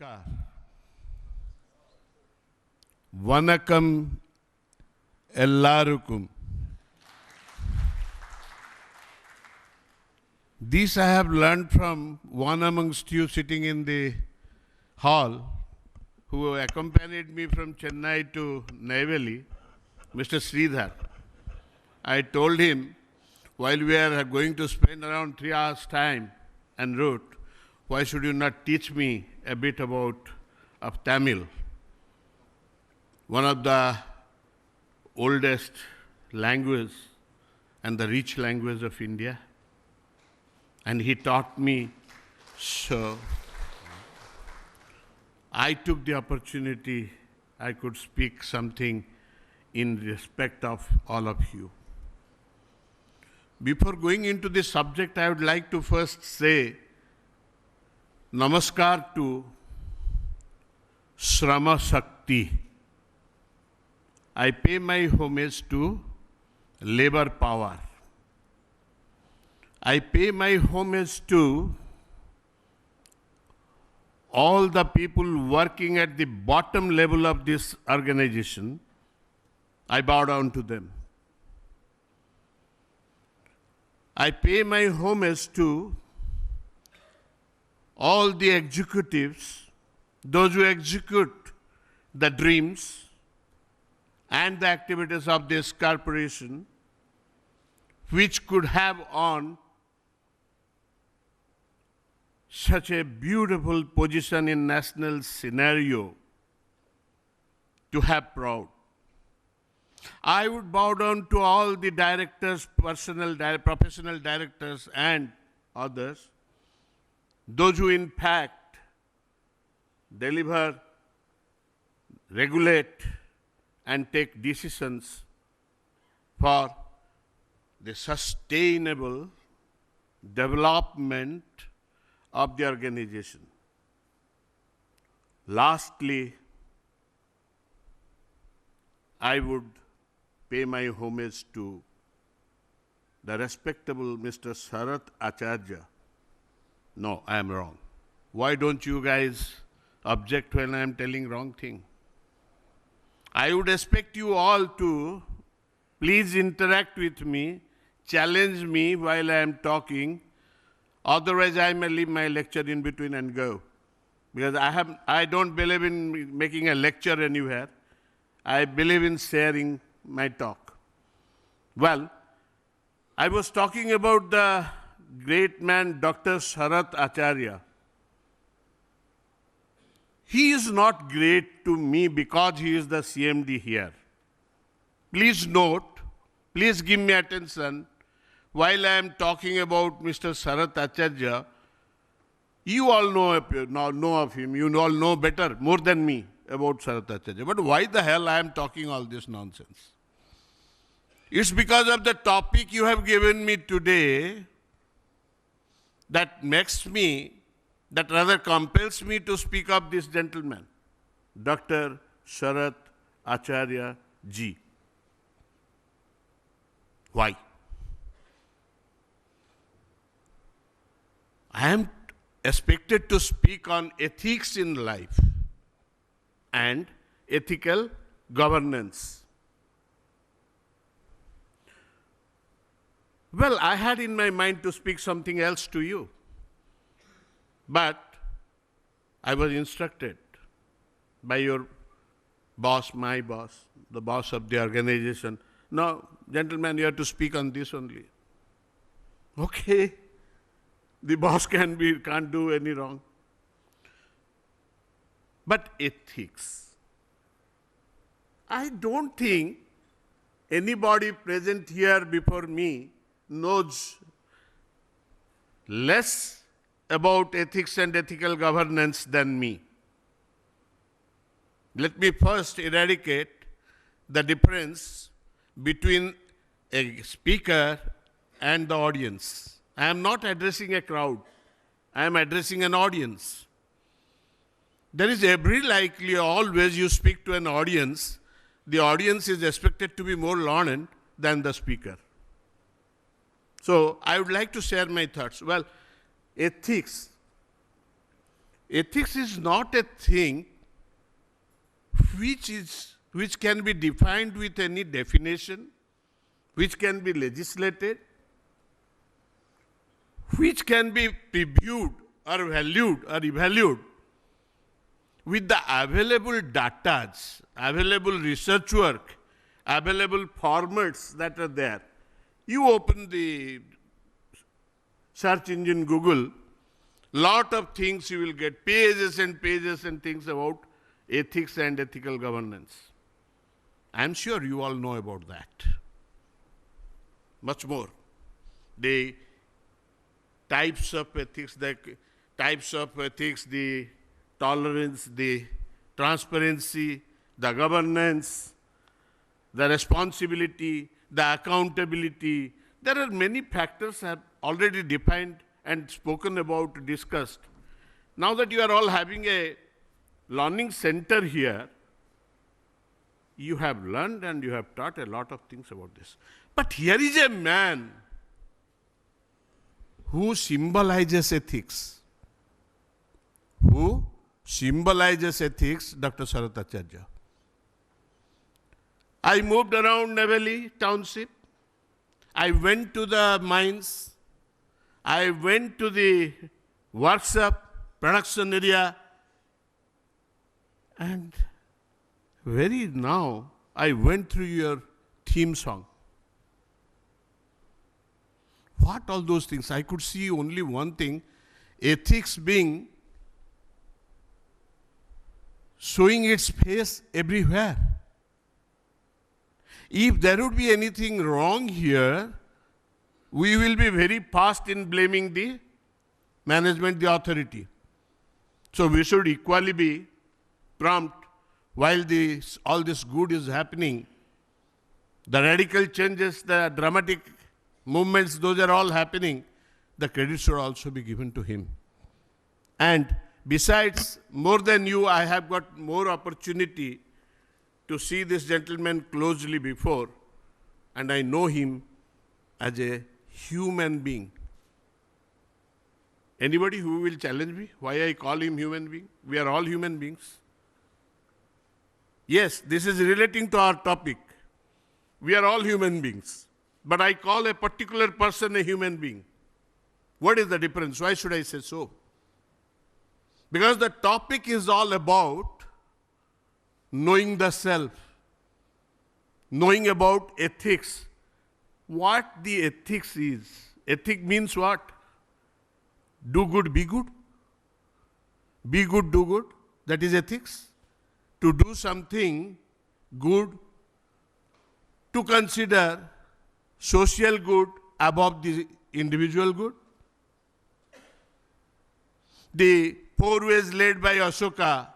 Namaskar. Vanakkam Ellarukkum. This I have learned from one amongst you sitting in the hall who accompanied me from Chennai to Neyveli, Mr. Sridhar. I told him, while we are going to spend around 3 hours time en route, why should you not teach me a bit of Tamil? One of the oldest language and the rich language of India. And he taught me, so I took the opportunity I could speak something in respect of all of you. Before going into this subject, I would like to first say Namaskar to Shrama Shakti. I pay my homage to labor power. I pay my homage to all the people working at the bottom level of this organization. I bow down to them. I pay my homage to all the executives, those who execute the dreams and the activities of this corporation, which could have on such a beautiful position in national scenario to have proud. I would bow down to all the directors, professional directors and others, those who in fact deliver, regulate and take decisions for the sustainable development of the organization. Lastly, I would pay my homage to the respectable Mr. Sharat Acharya. No, I am wrong. Why don't you guys object when I am telling wrong thing? I would expect you all to please interact with me, challenge me while I am talking. Otherwise, I may leave my lecture in between and go. Because I don't believe in making a lecture anywhere. I believe in sharing my talk. Well, I was talking about the great man, Dr. Sharat Acharya. He is not great to me because he is the CMD here. Please note, please give me attention. While I am talking about Mr. Sharat Acharya, you all know of him. You all know better, more than me, about Sharat Acharya. But why the hell I am talking all this nonsense? It's because of the topic you have given me today that rather compels me to speak of this gentleman, Dr. Sharat Acharya ji. Why? I am expected to speak on ethics in life and ethical governance. Well, I had in my mind to speak something else to you, but I was instructed by your boss, my boss, the boss of the organization. No, gentlemen, you have to speak on this only. Okay. The boss can't do any wrong. But ethics. I don't think anybody present here before me knows less about ethics and ethical governance than me. Let me first eradicate the difference between a speaker and the audience. I am not addressing a crowd. I am addressing an audience. There is every likely, always you speak to an audience, the audience is expected to be more learned than the speaker. So I would like to share my thoughts. Well, ethics. ethics is not a thing which can be defined with any definition, which can be legislated, which can be reviewed or valued or evaluated with the available data, available research work, available formats that are there. You open the search engine Google, lot of things you will get, pages and pages and things about ethics and ethical governance. I'm sure you all know about that. Much more. The types of ethics, the tolerance, the transparency, the governance, the responsibility, the accountability. There are many factors have already defined and spoken about, discussed. Now that you are all having a learning center here, you have learned and you have taught a lot of things about this. But here is a man who symbolizes ethics. Who symbolizes ethics? Dr. Sarath Acharya. I moved around Navali Township. I went to the mines. I went to the workshop, production area. And very now, I went through your theme song. What all those things? I could see only one thing, ethics being showing its face everywhere. If there would be anything wrong here, we will be very fast in blaming the management, the authority. So we should equally be prompt while all this good is happening. The radical changes, the dramatic movements, those are all happening. The credit should also be given to him. And besides, more than you, I have got more opportunity to see this gentleman closely before, and I know him as a human being. Anybody who will challenge me why I call him human being? We are all human beings. Yes, this is relating to our topic. We are all human beings. But I call a particular person a human being. What is the difference? Why should I say so? Because the topic is all about knowing the self, knowing about ethics. What the ethics is. Ethic means what? Do good, be good. Be good, do good. That is ethics. To do something good, to consider social good above the individual good. The 4 ways led by Ashoka,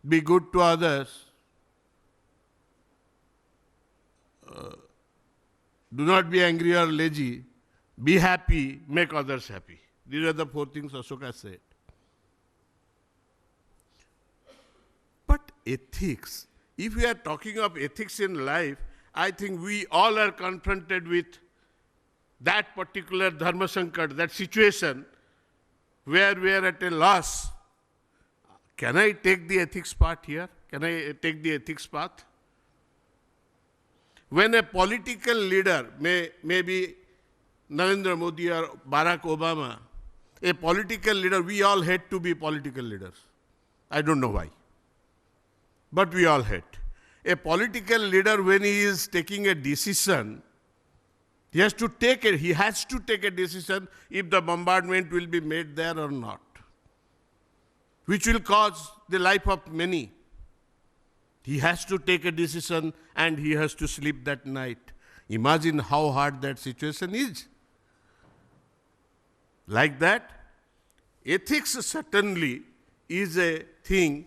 be good to others, do not be angry or lazy, be happy, make others happy. These are the 4 things Ashoka said. But ethics, if we are talking of ethics in life, I think we all are confronted with that particular dharma sankat, that situation where we are at a loss. Can I take the ethics part here? Can I take the ethics path? When a political leader, maybe Narendra Modi or Barack Obama, a political leader, we all hate to be political leaders. I don't know why. But we all hate. A political leader, when he is taking a decision, he has to take a decision if the bombardment will be made there or not, which will cause the life of many. He has to take a decision and he has to sleep that night. Imagine how hard that situation is. Like that, ethics certainly is a thing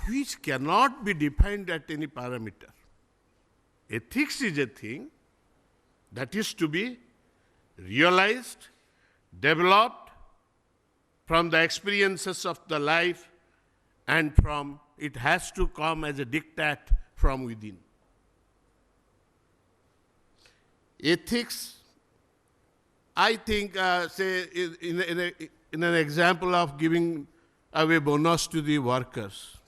which cannot be defined at any parameter. Ethics is a thing that is to be realized, developed from the experiences of the life, and it has to come as a diktat from within. Ethics, I think, say, in an example of giving away bonus to the workers,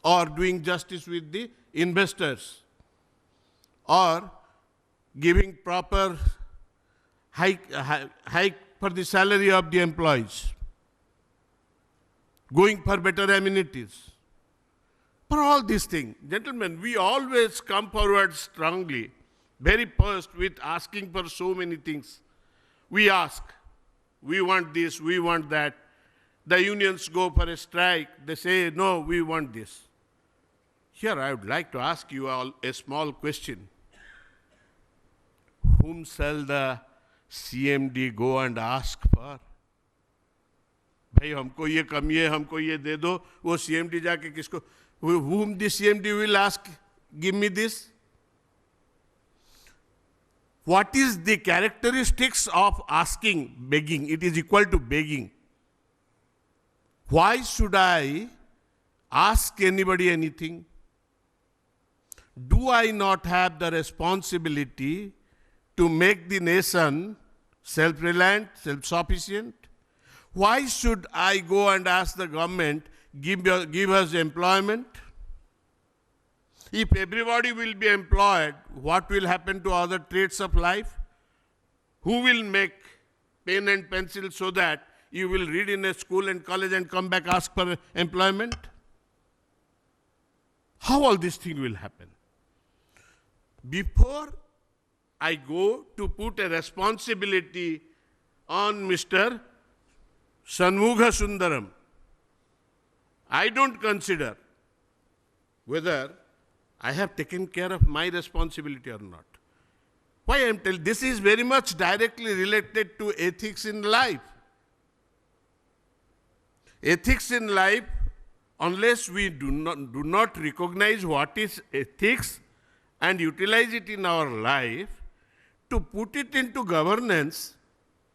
or doing justice with the investors, or giving proper hike for the salary of the employees, going for better amenities. For all these things, gentlemen, we always come forward strongly, very first with asking for so many things. We ask, we want this, we want that. The unions go for a strike, they say, no, we want this. Here I would like to ask you all a small question. Whom shall the CMD go and ask for? भाई हमको ये कमी है, हमको ये दे दो, वो CMD जाके किसको, whom the CMD will ask, give me this? What is the characteristics of asking, begging? It is equal to begging. Why should I ask anybody anything? Do I not have the responsibility to make the nation self-reliant, self-sufficient? Why should I go and ask the government, give us employment? If everybody will be employed, what will happen to other traits of life? Who will make pen and pencil so that you will read in a school and college and come back ask for employment? How all these things will happen? Before I go to put a responsibility on Mr. Shanmugha Sundaram, I don't consider whether I have taken care of my responsibility or not. Why I am telling this is very much directly related to ethics in life. Ethics in life, unless we do not recognize what is ethics and utilize it in our life, to put it into governance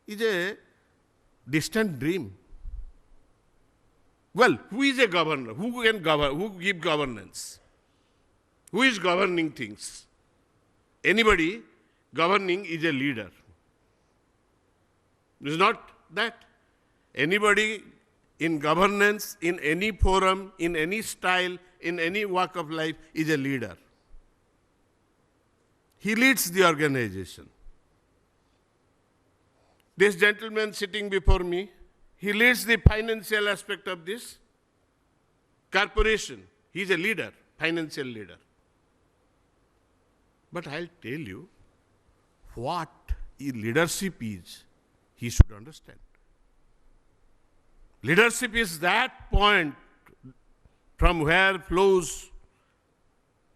is a distant dream. Well, who is a governor? Who can govern? Who give governance? Who is governing things? Anybody governing is a leader. It is not that. Anybody in governance, in any forum, in any style, in any walk of life is a leader. He leads the organization. This gentleman sitting before me, he leads the financial aspect of this corporation. He is a leader, financial leader. But I'll tell you what leadership is, he should understand. Leadership is that point from where flows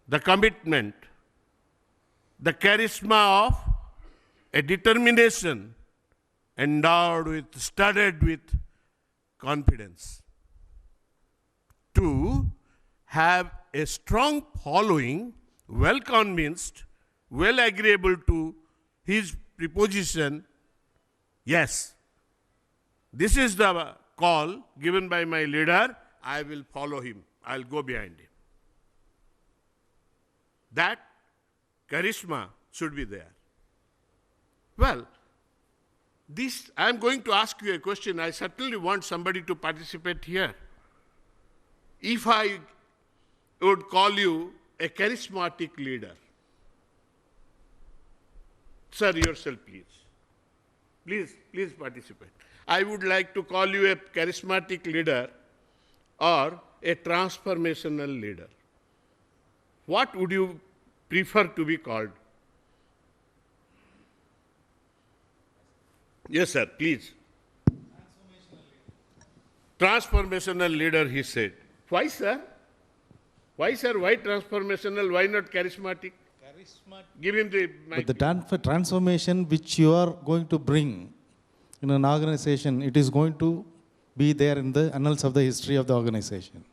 the commitment, the charisma of a determination endowed with, studded with confidence. To have a strong following, well convinced, well agreeable to his proposition, yes, this is the call given by my leader, I will follow him, I'll go behind him. That charisma should be there. Well, I'm going to ask you a question. I certainly want somebody to participate here. If I would call you a charismatic leader, sir, yourself, please. Please participate. I would like to call you a charismatic leader or a transformational leader. What would you prefer to be called? Yes, sir, please. Transformational leader, he said. Why, sir? Why, sir? Why transformational? Why not charismatic? Give him the mic. But the transformation which you are going to bring in an organization, it is going to be there in the annals of the history of the organization.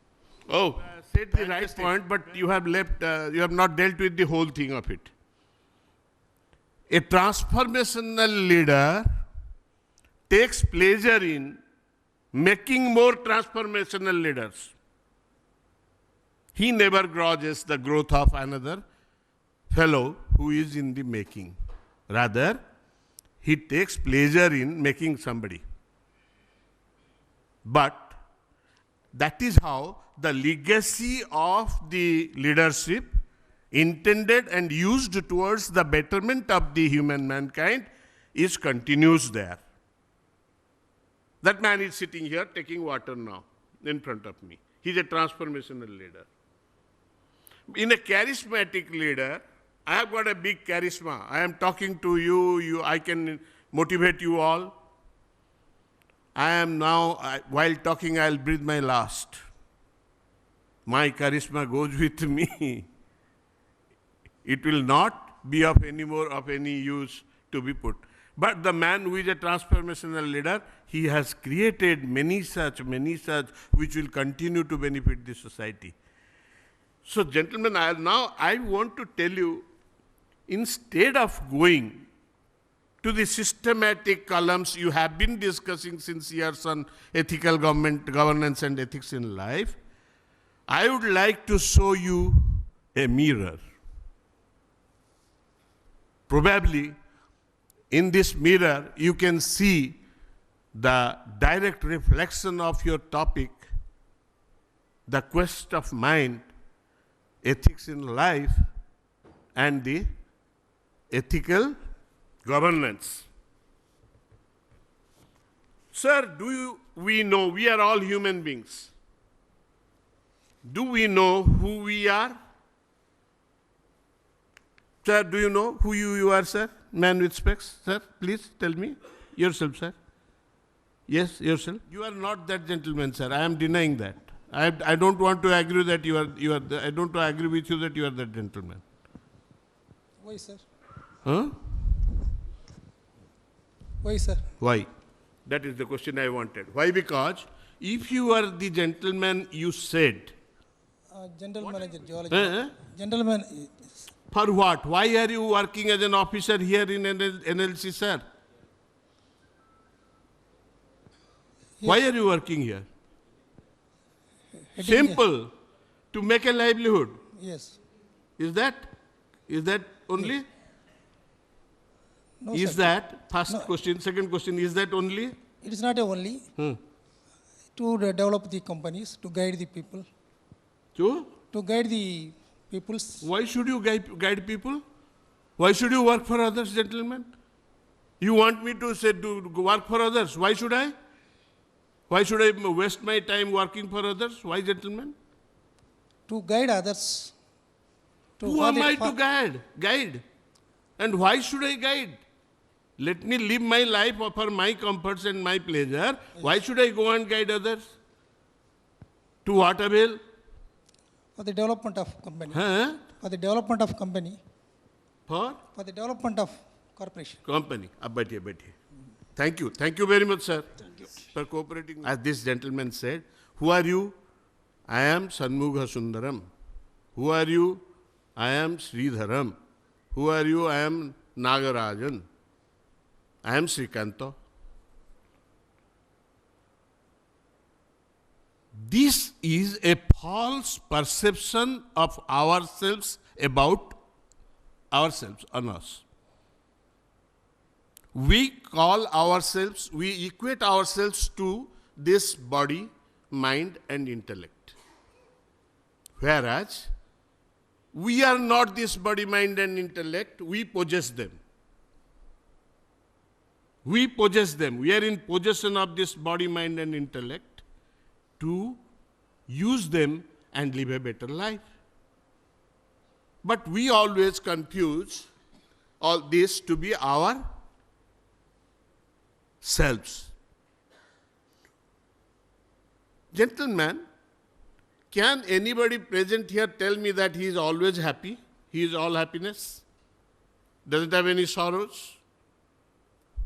Oh, said the right point, but you have left, you have not dealt with the whole thing of it. A transformational leader takes pleasure in making more transformational leaders. He never grudges the growth of another fellow who is in the making. Rather, he takes pleasure in making somebody. But That is how the legacy of the leadership intended and used towards the betterment of the human mankind is continues there. That man is sitting here taking water now in front of me. He's a transformational leader. In a charismatic leader, I have got a big charisma. I am talking to you, I can motivate you all. I am now, while talking, I'll breathe my last. My charisma goes with me. It will not be of any more of any use to be put. But the man who is a transformational leader, he has created many such, which will continue to benefit the society. So, gentlemen, I want to tell you, instead of going to the systematic columns you have been discussing since years on ethical governance and ethics in life, I would like to show you a mirror. Probably in this mirror you can see the direct reflection of your topic, the quest of mind, ethics in life, and the ethical governance. Sir, we know we are all human beings? Do we know who we are? Sir, do you know who you are, sir? Man with specs, sir, please tell me. Yourself, sir. Yes, yourself. You are not that gentleman, sir. I am denying that. I don't want to agree that you are. I don't agree with you that you are that gentleman. Why, sir? Huh? Why, sir? Why? That is the question I wanted. Why? Because if you are the gentleman you said. General Manager, Geology. Gentleman. For what? Why are you working as an officer here in NLC, sir? Yes. Why are you working here? Simple. To make a livelihood. Yes. Is that only? Yes. No, Is sir. that, first question, second question, is that only? It is not only to develop the companies, to guide the people. To guide the peoples. Why should you guide people? Why should you work for others, gentlemen? You want me to say to work for others? Why should I? Why should I waste my time working for others? Why, gentlemen? To guide others. Who am I to guide? And why should I guide? Let me live my life for my comforts and my pleasure. Yes. Why should I go and guide others? To what avail? For the development of company. Huh? For the development of company. For the development of corporation. Company. Abhati. Thank you. Thank you very much, sir. Thank you. For cooperating. As this gentleman said, who are you? I am Sanmugha Sundaram. Who are you? I am Sridharam. Who are you? I am Nagarajan. I am Srikanto. This is a false perception of ourselves about ourselves, on us. We call ourselves, we equate ourselves to this body, mind, and intellect. Whereas, we are not this body, mind, and intellect, we possess them. We possess them. We are in possession of this body, mind, and intellect to use them and live a better life. But we always confuse all this to be our selves. Gentlemen, can anybody present here tell me that he is always happy? He is all happiness? Doesn't have any sorrows?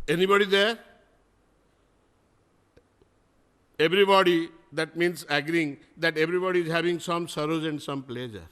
Anybody there? Everybody, that means agreeing that everybody is having some sorrows and some pleasure.